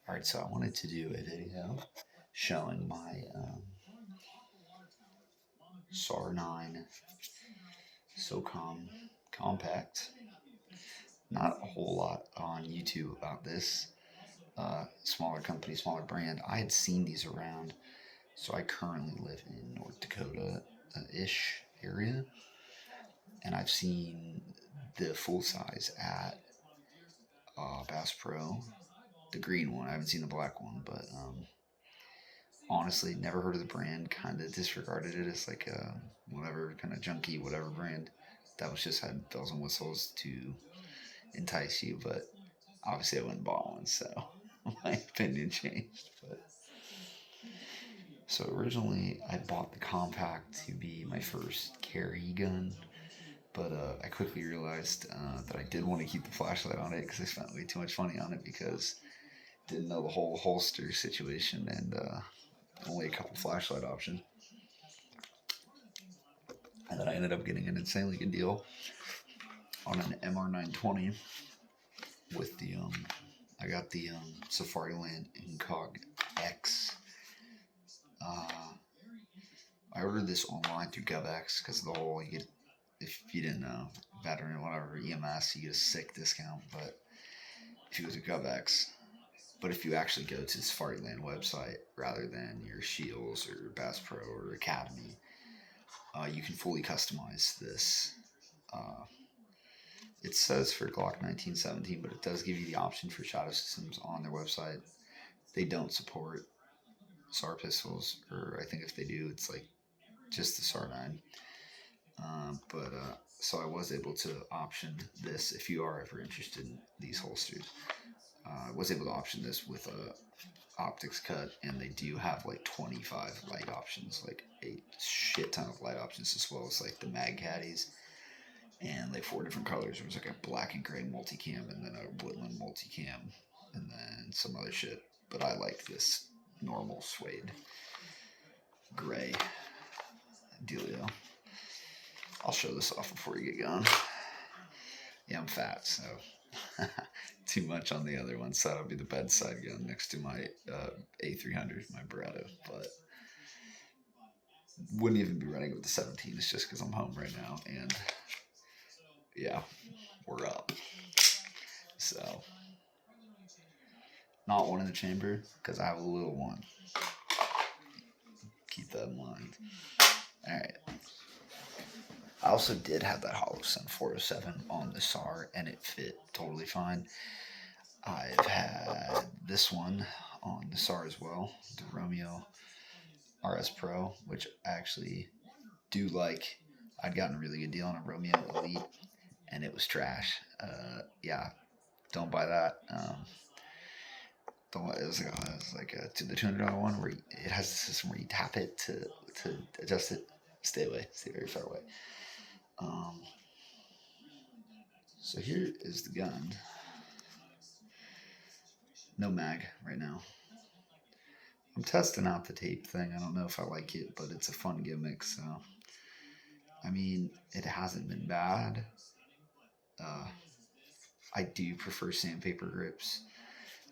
Alright, so I wanted to do a video showing my SAR9 Socom compact. Not a whole lot on YouTube about this. Smaller company, smaller brand. I had seen these around, so I currently live in North Dakota-ish area, and I've seen the full size at Bass Pro, the green one. I haven't seen the black one, but honestly, never heard of the brand. Kind of disregarded it as like a whatever kind of junky whatever brand that was just had bells and whistles to entice you. But obviously, I went and bought one, so my opinion changed. But so originally, I bought the compact to be my first carry gun. But I quickly realized that I did want to keep the flashlight on it because I spent way too much money on it because didn't know the whole holster situation and only a couple flashlight options. And then I ended up getting an insanely good deal on an MR920 with the I got the Safariland Incog X. I ordered this online through GovX because the whole you get, if you didn't know, veteran whatever EMS, you get a sick discount. But if you go to GovX, but if you actually go to the Safariland website rather than your Shields or Bass Pro or Academy, you can fully customize this. It says for Glock 1917, but it does give you the option for Shadow Systems on their website. They don't support SAR pistols, or I think if they do, it's like just the SAR 9. So I was able to option this if you are ever interested in these holsters. I was able to option this with a optics cut, and they do have like 25 light options, like a shit ton of light options, as well as like the mag caddies and like 4 different colors. There was like a black and gray multicam, and then a woodland multicam, and then some other shit. But I like this normal suede gray dealio. I'll show this off before you get going. Yeah, I'm fat, so too much on the other one. So that'll be the bedside gun next to my A300, my Beretta. But wouldn't even be running with the 17. It's just because I'm home right now, and yeah, we're up. So not one in the chamber because I have a little one. Keep that in mind. All right. I also did have that Holocene 407 on the SAR, and it fit totally fine. I've had this one on the SAR as well, the Romeo RS Pro, which I actually do like. I'd gotten a really good deal on a Romeo Elite, and it was trash. Yeah, don't buy that. It was like the $200 one where it has a system where you tap it to adjust it. Stay away. Stay very far away. So here is the gun. No mag right now. I'm testing out the tape thing. I don't know if I like it, but it's a fun gimmick. So, I mean, it hasn't been bad. I do prefer sandpaper grips.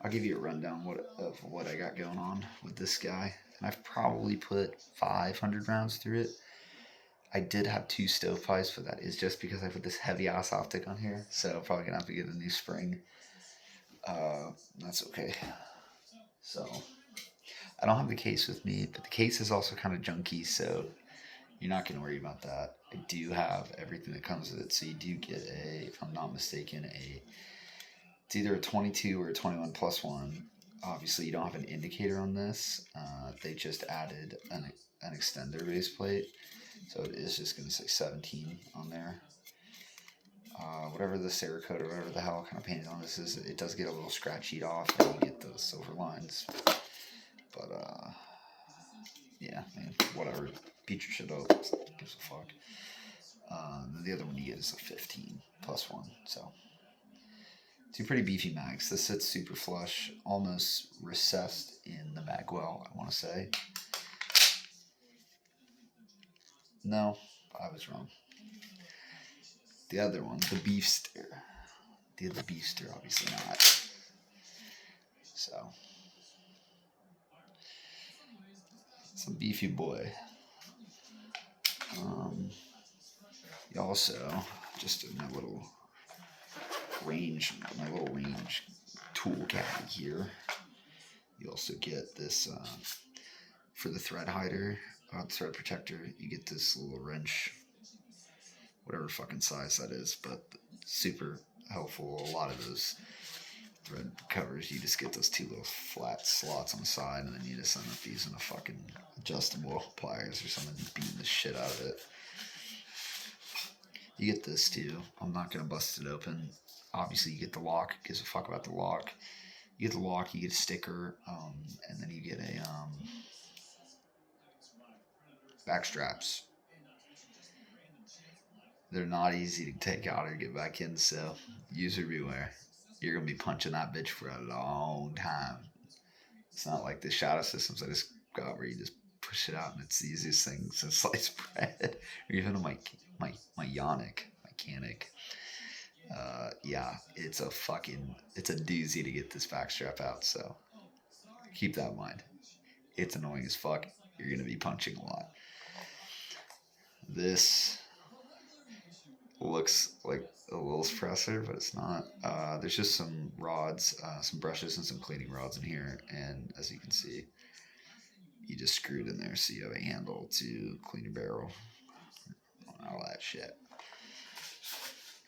I'll give you a rundown of what I got going on with this guy. And I've probably put 500 rounds through it. I did have 2 stovepipes, but that is just because I put this heavy ass optic on here. So I'm probably going to have to get a new spring. That's okay. So I don't have the case with me, but the case is also kind of junky, so you're not going to worry about that. I do have everything that comes with it, so you do get if I'm not mistaken, it's either a 22 or a 21 plus one. Obviously, you don't have an indicator on this. They just added an extender base plate, so it is just going to say 17 on there. Whatever the Cerakote or whatever the hell kind of painted on this is, it does get a little scratched off, and you get the silver lines. But yeah, man, whatever. Beat your shit up. Gives a fuck. The other one you get is a 15 plus one, so 2 pretty beefy mags. This sits super flush, almost recessed in the mag well, I want to say. No, I was wrong. The other one, the Beefster. The other Beefster, obviously not. So, Some beefy boy. You also, just in my little range tool caddy here, you also get this, for the thread hider, thread protector, you get this little wrench, whatever fucking size that is, but super helpful. A lot of those thread covers, you just get those two little flat slots on the side, and then you just end up using a fucking adjustable pliers or something, beating the shit out of it. You get this too. I'm not gonna bust it open. Obviously, you get the lock. Gives a fuck about the lock. You get the lock. You get a sticker, and then you get a back straps. They're not easy to take out or get back in, so user beware. You're gonna be punching that bitch for a long time. It's not like the shadow systems I just got where you just push it out and it's the easiest thing since sliced bread. Or even my mechanic. Yeah, it's a doozy to get this back strap out, so keep that in mind. It's annoying as fuck. You're gonna be punching a lot. This looks like a little suppressor, but it's not. There's just some rods, some brushes, and some cleaning rods in here, and as you can see, you just screw it in there so you have a handle to clean your barrel. All that shit.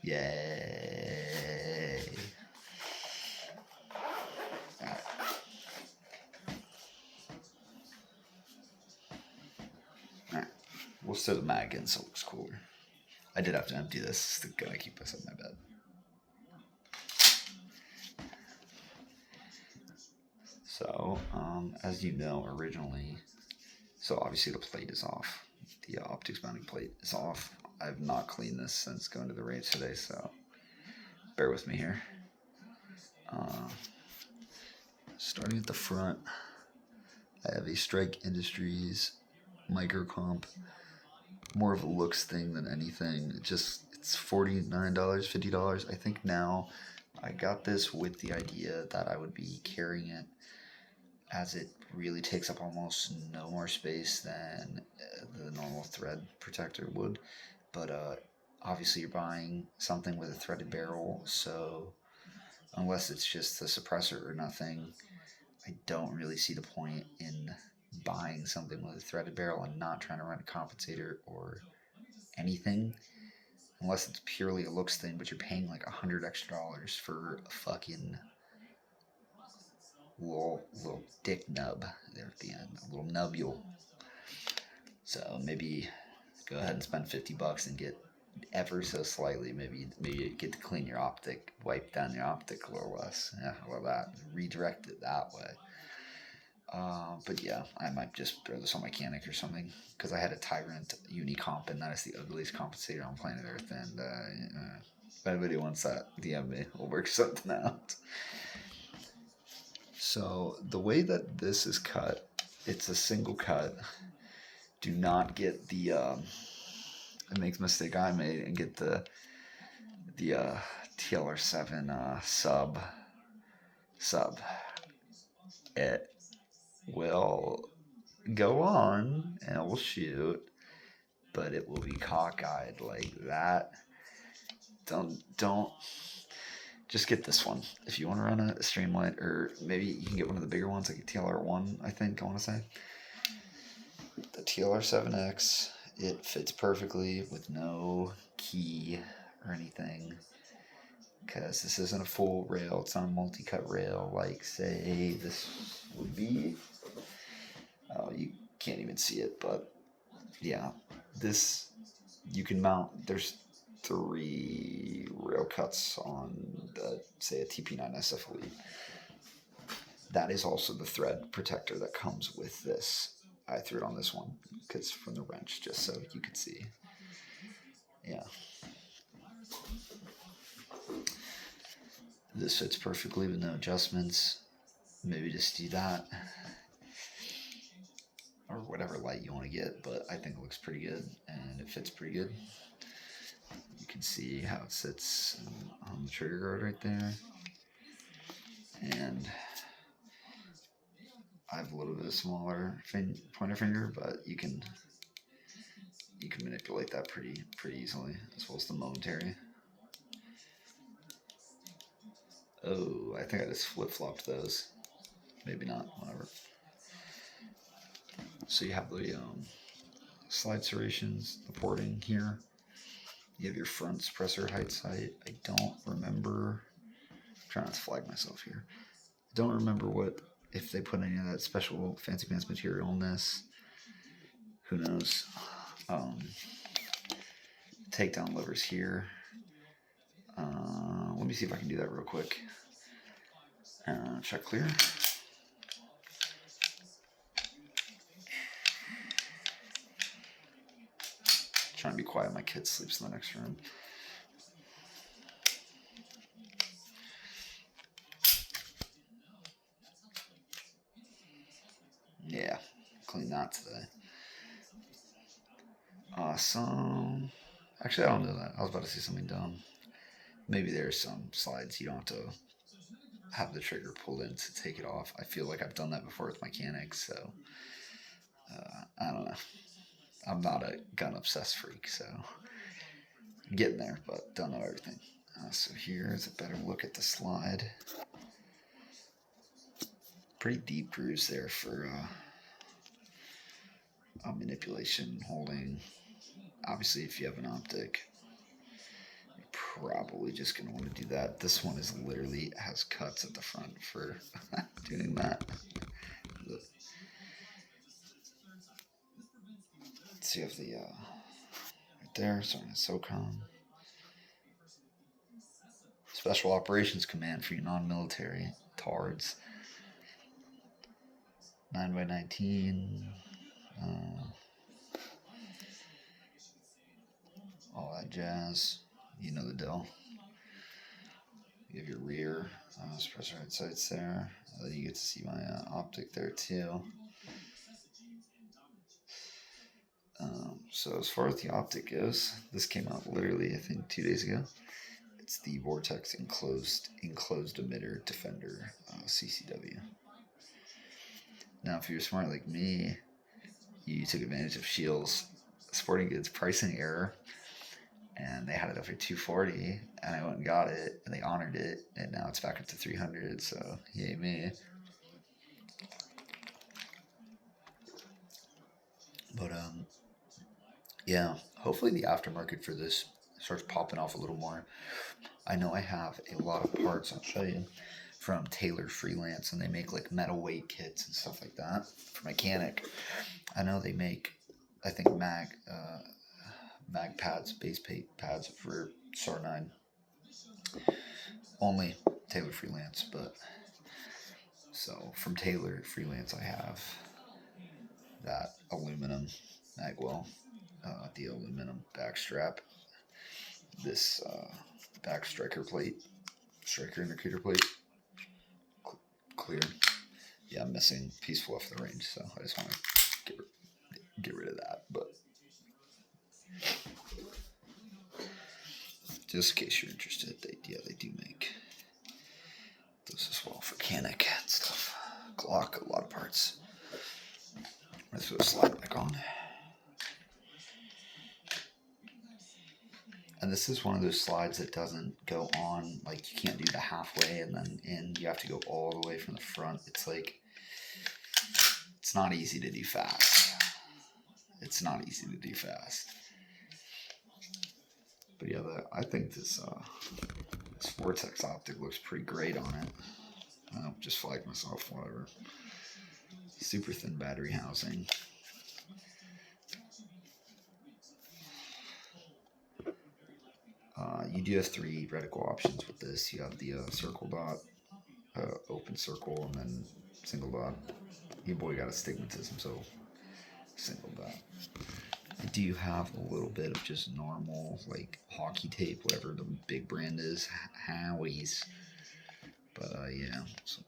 Yay! Alright. Alright. We'll set the mag in so it looks cooler. I did have to empty this to kind of keep us in my bed. So, as you know, originally, so obviously the plate is off. The optics mounting plate is off. I've not cleaned this since going to the range today, so bear with me here. Starting at the front, I have a Strike Industries micro comp. More of a looks thing than anything. It's $49, $50. I think now I got this with the idea that I would be carrying it, as it really takes up almost no more space than the normal thread protector would. But obviously you're buying something with a threaded barrel, so unless it's just the suppressor or nothing, I don't really see the point in buying something with a threaded barrel and not trying to run a compensator or anything, unless it's purely a looks thing, but you're paying like $100 extra for a fucking little dick nub there at the end, a little nubule. So maybe go ahead and spend $50 and get ever so slightly, maybe you get to clean your optic, wipe down your optic a little less. Yeah, how about that? Redirect it that way. But yeah, I might just throw this on mechanic or something, because I had a Tyrant Unicomp, and that is the ugliest compensator on planet Earth, and if anybody wants that, DM me, we'll work something out. So the way that this is cut, it's a single cut. Do not get the it makes a mistake I made and get the TLR7 sub. It will go on and it will shoot, but it will be cockeyed like that. Don't just get this one. If you want to run a Streamlight, or maybe you can get one of the bigger ones, like a TLR1, I think I want to say. The TLR7X, it fits perfectly with no key or anything, because this isn't a full rail. It's not a multi-cut rail like, say, this would be. Oh, you can't even see it, but yeah, this you can mount. There's 3 rail cuts on, say, a TP9 SF Elite. That is also the thread protector that comes with this. I threw it on this one because from the wrench, just so you could see. Yeah. This fits perfectly with no adjustments. Maybe just do that, or whatever light you want to get, but I think it looks pretty good and it fits pretty good. You can see how it sits on the trigger guard right there, and I have a little bit a smaller pointer finger, but you can manipulate that pretty easily, as well as the momentary. Oh, I think I just flip-flopped those. Maybe not, whatever. So you have the slide serrations, the porting here. You have your front suppressor height sight. I don't remember. I'm trying not to flag myself here. I don't remember if they put any of that special fancy pants material in this. Who knows? Takedown levers here. Let me see if I can do that real quick. Check clear. Trying to be quiet. My kid sleeps in the next room. Yeah, clean that today. Awesome. Actually, I don't know that. I was about to say something dumb. Maybe there's some slides you don't have to have the trigger pulled in to take it off. I feel like I've done that before with mechanics, so I don't know. I'm not a gun obsessed freak, so I'm getting there, but don't know everything. So here's a better look at the slide. Pretty deep grooves there for manipulation, holding. Obviously, if you have an optic, you're probably just going to want to do that. This one is literally has cuts at the front for doing that. So you have the right there, sorry, Socom. Special Operations Command for your non-military TARDs. 9x19. All that jazz. You know the deal. You have your rear suppressor head sights there. You get to see my optic there too. So as far as the optic goes, this came out literally, I think, 2 days ago. It's the Vortex enclosed emitter Defender CCW. Now, if you're smart like me, you took advantage of Shield's Sporting Goods pricing error, and they had it up for $240, and I went and got it, and they honored it, and now it's back up to $300. So yay me! But yeah, hopefully the aftermarket for this starts popping off a little more. I know I have a lot of parts, I'll show you, from Taylor Freelance, and they make like metal weight kits and stuff like that for mechanic. I know they make, I think, mag pads, base pads for SAR 9. Only Taylor Freelance, but so from Taylor Freelance I have that aluminum magwell, the aluminum back strap, this back striker indicator plate, clear. Yeah, I'm missing peaceful off the range, so I just want to get rid of that. But just in case you're interested, they do make those as well for Canic and stuff. Glock, a lot of parts. Let's put a slide back on. And this is one of those slides that doesn't go on, like you can't do the halfway and then in. You have to go all the way from the front. It's like, it's not easy to do fast. It's not easy to do fast. But yeah, I think this Vortex optic looks pretty great on it. Just flagged myself, whatever. Super thin battery housing. You do have 3 reticle options with this. You have the circle dot, open circle, and then single dot. Your boy got astigmatism, so single dot. I do have a little bit of just normal, like hockey tape, whatever the big brand is, Howie's. But yeah, so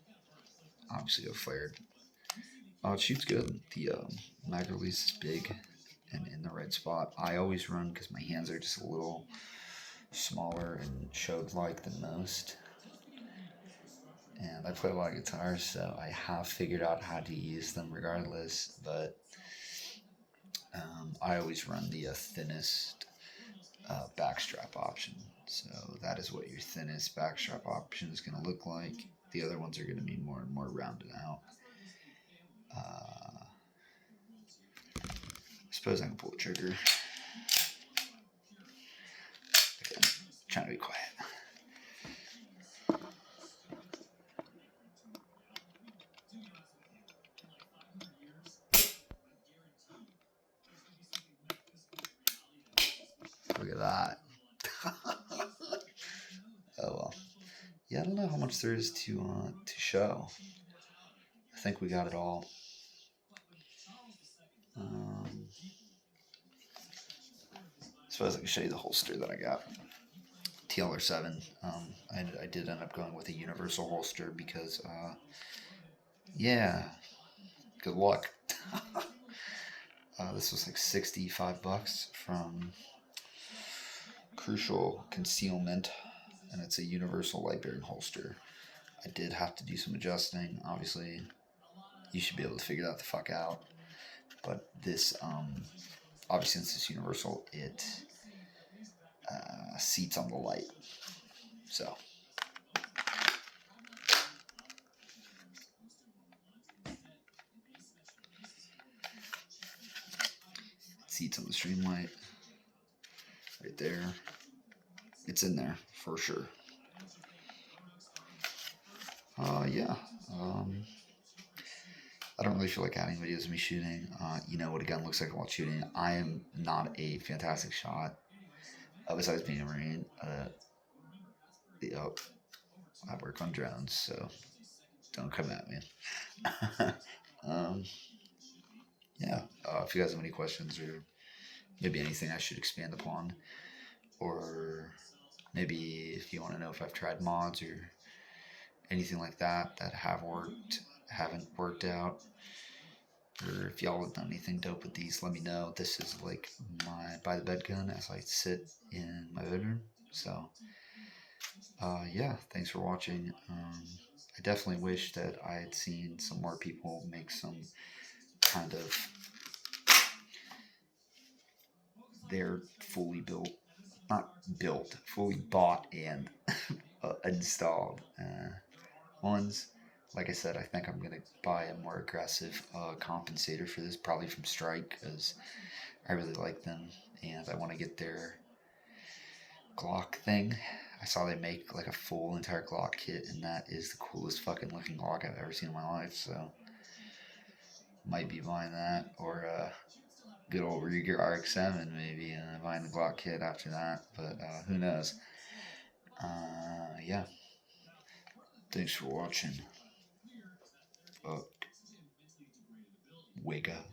obviously got flared. It shoots good. The mag release is big and in the right spot. I always run because my hands are just a little smaller and chode-like than most. and I play a lot of guitars, so I have figured out how to use them regardless. But I always run the thinnest backstrap option. So that is what your thinnest backstrap option is going to look like. The other ones are going to be more and more rounded out. I suppose I can pull the trigger. Again, trying to be quiet. Look at that. Oh well. Yeah, I don't know how much there is to show. I think we got it all. I suppose I can show you the holster that I got. TLR7. I did end up going with a universal holster because, yeah, good luck. This was like $65 from Crucial Concealment, and it's a universal light bearing holster. I did have to do some adjusting. Obviously, you should be able to figure that the fuck out. But this, obviously, since it's universal, it seats on the light. So. Seats on the stream light. Right there. It's in there for sure. Yeah. I don't really feel like adding videos of me shooting. You know what a gun looks like while shooting. I am not a fantastic shot. Besides being a Marine, I work on drones, so don't come at me. Yeah. If you guys have any questions or maybe anything I should expand upon, or maybe if you want to know if I've tried mods or anything like that haven't worked out, or if y'all have done anything dope with these, let me know. This is like my by the bed gun as I sit in my bedroom. So yeah, thanks for watching. I definitely wish that I had seen some more people make some kind of their fully built, not built, fully bought and installed ones. Like I said, I think I'm going to buy a more aggressive compensator for this, probably from Strike, because I really like them, and I want to get their Glock thing. I saw they make like a full entire Glock kit, and that is the coolest fucking looking Glock I've ever seen in my life, so might be buying that, or good old Rieger RX-7, maybe buying the Glock kit after that, but who knows. Yeah. Thanks for watching. Fuck. Wake up.